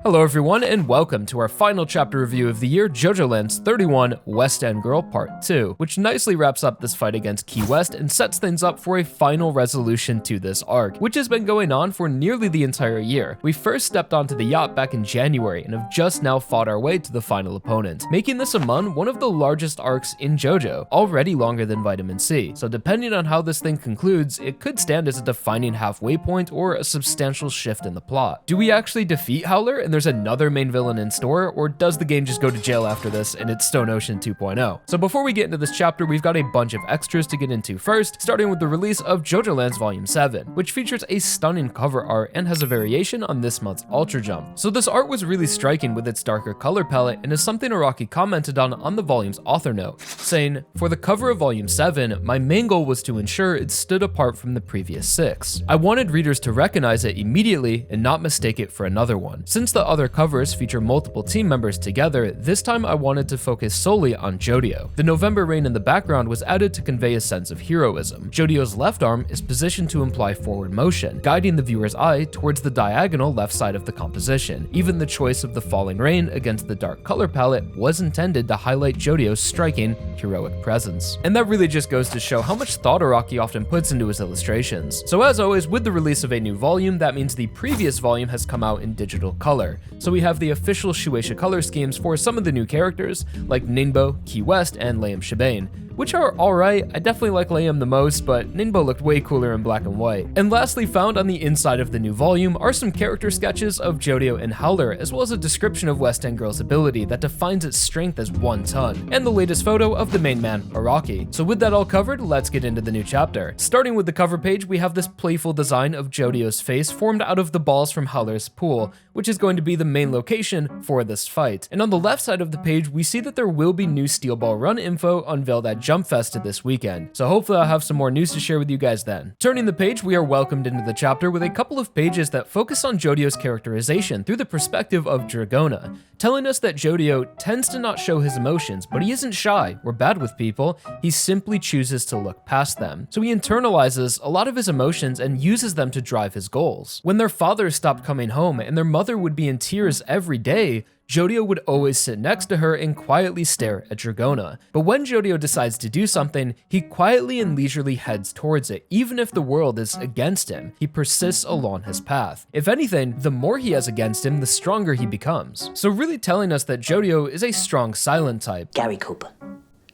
Hello everyone, and welcome to our final chapter review of the year, JOJOLands 31 West End Girl Part 2, which nicely wraps up this fight against Key West and sets things up for a final resolution to this arc, which has been going on for nearly the entire year. We first stepped onto the yacht back in January and have just now fought our way to the final opponent, making this among one of the largest arcs in JoJo, already longer than Vitamin C. So depending on how this thing concludes, it could stand as a defining halfway point or a substantial shift in the plot. Do we actually defeat Howler and there's another main villain in store, or does the game just go to jail after this and it's Stone Ocean 2.0? So before we get into this chapter, we've got a bunch of extras to get into first, starting with the release of JOJOLands Volume 7, which features a stunning cover art and has a variation on this month's Ultra Jump. So this art was really striking with its darker color palette and is something Araki commented on the volume's author note, saying, "For the cover of Volume 7, my main goal was to ensure it stood apart from the previous 6. I wanted readers to recognize it immediately and not mistake it for another one. Since the other covers feature multiple team members together, this time I wanted to focus solely on Jodio. The November rain in the background was added to convey a sense of heroism. Jodio's left arm is positioned to imply forward motion, guiding the viewer's eye towards the diagonal left side of the composition. Even the choice of the falling rain against the dark color palette was intended to highlight Jodio's striking, heroic presence." And that really just goes to show how much thought Araki often puts into his illustrations. So as always, with the release of a new volume, that means the previous volume has come out in digital color. So we have the official Shueisha color schemes for some of the new characters, like Ninbo, Key West, and Liam Shibane, which are alright. I definitely like Liam the most, but Ninbo looked way cooler in black and white. And lastly, found on the inside of the new volume are some character sketches of Jodio and Howler, as well as a description of West End Girl's ability that defines its strength as 1 ton, and the latest photo of the main man, Araki. So with that all covered, let's get into the new chapter. Starting with the cover page, we have this playful design of Jodio's face formed out of the balls from Howler's pool, which is going to be the main location for this fight. And on the left side of the page, we see that there will be new Steel Ball Run info unveiled at Jump Fest this weekend, so hopefully I'll have some more news to share with you guys then. Turning the page, we are welcomed into the chapter with a couple of pages that focus on Jodio's characterization through the perspective of Dragona, telling us that Jodio tends to not show his emotions, but he isn't shy or bad with people, he simply chooses to look past them. So he internalizes a lot of his emotions and uses them to drive his goals. When their father stopped coming home and their mother would be in tears every day, Jodio would always sit next to her and quietly stare at Dragona. But when Jodio decides to do something, he quietly and leisurely heads towards it, even if the world is against him. He persists along his path. If anything, the more he has against him, the stronger he becomes. So really telling us that Jodio is a strong silent type. Gary Cooper,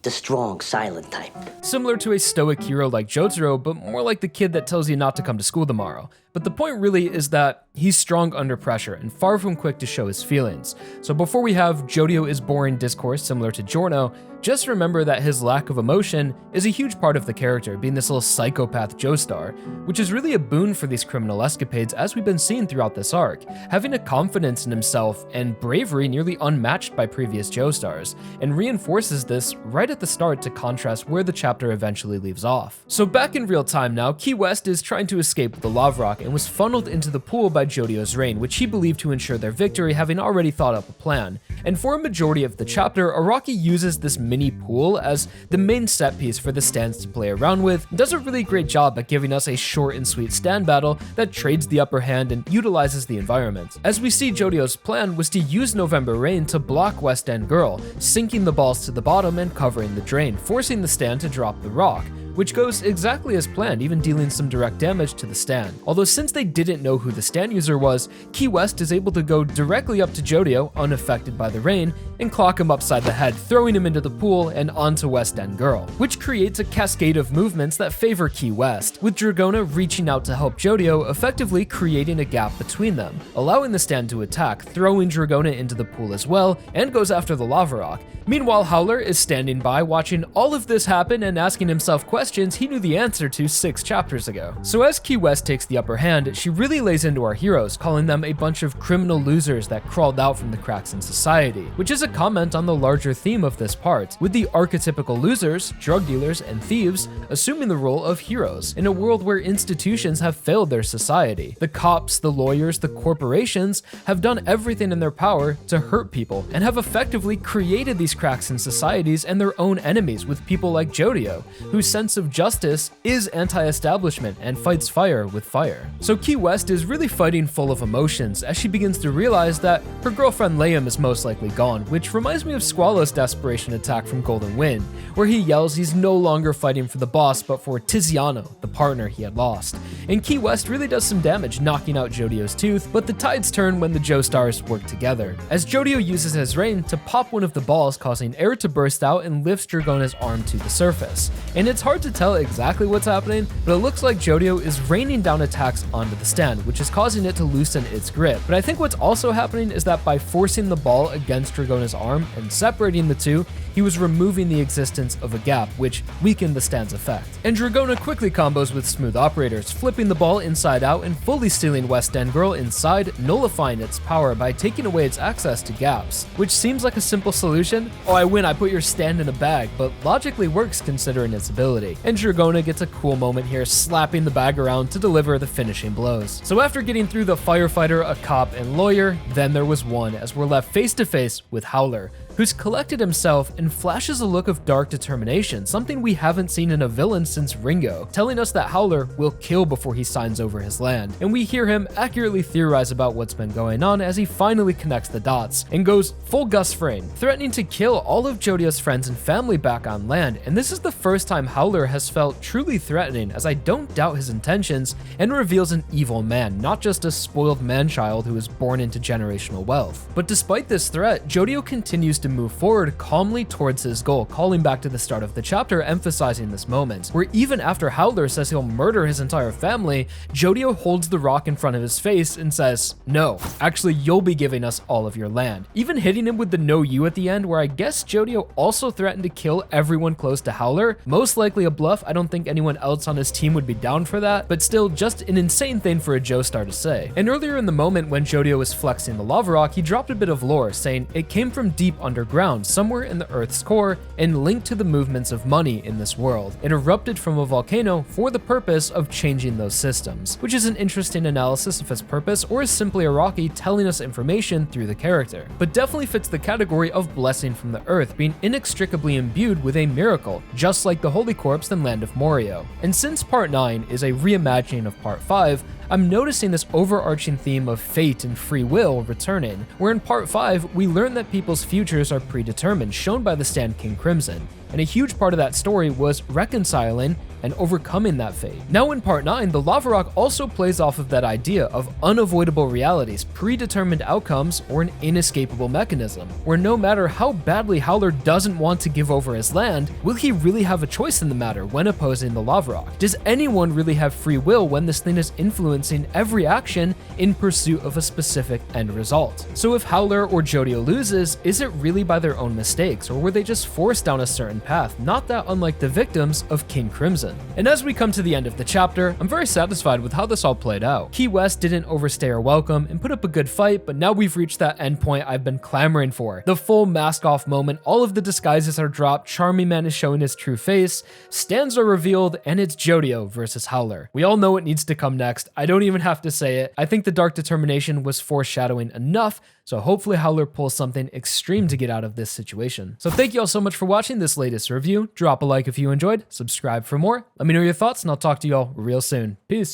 the strong silent type. Similar to a stoic hero like Jotaro, but more like the kid that tells you not to come to school tomorrow. But the point really is that he's strong under pressure and far from quick to show his feelings. So before we have Jodio is boring discourse similar to Giorno, just remember that his lack of emotion is a huge part of the character, being this little psychopath Joestar, which is really a boon for these criminal escapades as we've been seeing throughout this arc, having a confidence in himself and bravery nearly unmatched by previous Joestars, and reinforces this right at the start to contrast where the chapter eventually leaves off. So back in real time now, Key West is trying to escape with the lava rock and was funneled into the pool by Jodio's rain, which he believed to ensure their victory, having already thought up a plan. And for a majority of the chapter, Araki uses this mini pool as the main set piece for the stands to play around with, and does a really great job at giving us a short and sweet stand battle that trades the upper hand and utilizes the environment. As we see, Jodio's plan was to use November rain to block West End Girl, sinking the balls to the bottom and covering the drain, forcing the stand to drop the rock, which goes exactly as planned, even dealing some direct damage to the stand. Although since they didn't know who the stand user was, Key West is able to go directly up to Jodio, unaffected by the rain, and clock him upside the head, throwing him into the pool and onto West End Girl, which creates a cascade of movements that favor Key West, with Dragona reaching out to help Jodio, effectively creating a gap between them, allowing the stand to attack, throwing Dragona into the pool as well, and goes after the lava rock. Meanwhile, Howler is standing by watching all of this happen and asking himself questions he knew the answer to 6 chapters ago. So as Key West takes the upper hand, she really lays into our heroes, calling them a bunch of criminal losers that crawled out from the cracks in society, which is a comment on the larger theme of this part, with the archetypical losers, drug dealers, and thieves assuming the role of heroes in a world where institutions have failed their society. The cops, the lawyers, the corporations have done everything in their power to hurt people and have effectively created these cracks in societies and their own enemies with people like Jodio, whose sense of justice is anti-establishment and fights fire with fire. So Key West is really fighting full of emotions as she begins to realize that her girlfriend Liam is most likely gone, which reminds me of Squallow's desperation attack from Golden Wind, where he yells he's no longer fighting for the boss but for Tiziano, the partner he had lost. And Key West really does some damage, knocking out Jodio's tooth, but the tides turn when the Joestars work together, as Jodio uses his rain to pop one of the balls, causing air to burst out and lifts Dragona's arm to the surface. And it's hard to tell exactly what's happening, but it looks like Jodio is raining down attacks onto the stand, which is causing it to loosen its grip. But I think what's also happening is that by forcing the ball against Dragona's arm and separating the two, he was removing the existence of a gap, which weakened the stand's effect. And Dragona quickly combos with smooth operators, flipping the ball inside out and fully stealing West End Girl inside, nullifying its power by taking away its access to gaps. Which seems like a simple solution. Oh, I win, I put your stand in a bag, but logically works considering its ability. And Dragona gets a cool moment here, slapping the bag around to deliver the finishing blows. So after getting through the firefighter, a cop, and lawyer, then there was one, as we're left face to face with Howler, who's collected himself and flashes a look of dark determination, something we haven't seen in a villain since Ringo, telling us that Howler will kill before he signs over his land. And we hear him accurately theorize about what's been going on as he finally connects the dots and goes full Gus Fring, threatening to kill all of Jodio's friends and family back on land. And this is the first time Howler has felt truly threatening, as I don't doubt his intentions, and reveals an evil man, not just a spoiled man-child who is born into generational wealth. But despite this threat, Jodio continues to move forward calmly towards his goal, calling back to the start of the chapter, emphasizing this moment, where even after Howler says he'll murder his entire family, Jodio holds the rock in front of his face and says, "No, actually you'll be giving us all of your land," even hitting him with the "no you" at the end, where I guess Jodio also threatened to kill everyone close to Howler. Most likely a bluff, I don't think anyone else on his team would be down for that, but still just an insane thing for a Joestar to say. And earlier in the moment when Jodio was flexing the lava rock, he dropped a bit of lore, saying it came from deep underground, somewhere in the Earth's core, and linked to the movements of money in this world. It erupted from a volcano for the purpose of changing those systems, which is an interesting analysis of its purpose, or is simply Araki telling us information through the character, but definitely fits the category of blessing from the earth, being inextricably imbued with a miracle, just like the Holy Corpse in Land of Morio. And since Part 9 is a reimagining of Part 5, I'm noticing this overarching theme of fate and free will returning, where in Part 5, we learn that people's futures are predetermined, shown by the stand King Crimson. And a huge part of that story was reconciling and overcoming that fate. Now in Part 9, the lava rock also plays off of that idea of unavoidable realities, predetermined outcomes, or an inescapable mechanism, where no matter how badly Howler doesn't want to give over his land, will he really have a choice in the matter when opposing the lava rock? Does anyone really have free will when this thing is influencing every action in pursuit of a specific end result? So if Howler or Jodio loses, is it really by their own mistakes, or were they just forced down a certain path, not that unlike the victims of King Crimson? And as we come to the end of the chapter, I'm very satisfied with how this all played out. Key West didn't overstay her welcome and put up a good fight, but now we've reached that endpoint I've been clamoring for. The full mask off moment, all of the disguises are dropped, Charming Man is showing his true face, stands are revealed, and it's Jodio versus Howler. We all know what needs to come next, I don't even have to say it. I think the dark determination was foreshadowing enough, so hopefully Howler pulls something extreme to get out of this situation. So thank you all so much for watching this latest review. Drop a like if you enjoyed, subscribe for more. Let me know your thoughts and I'll talk to you all real soon. Peace.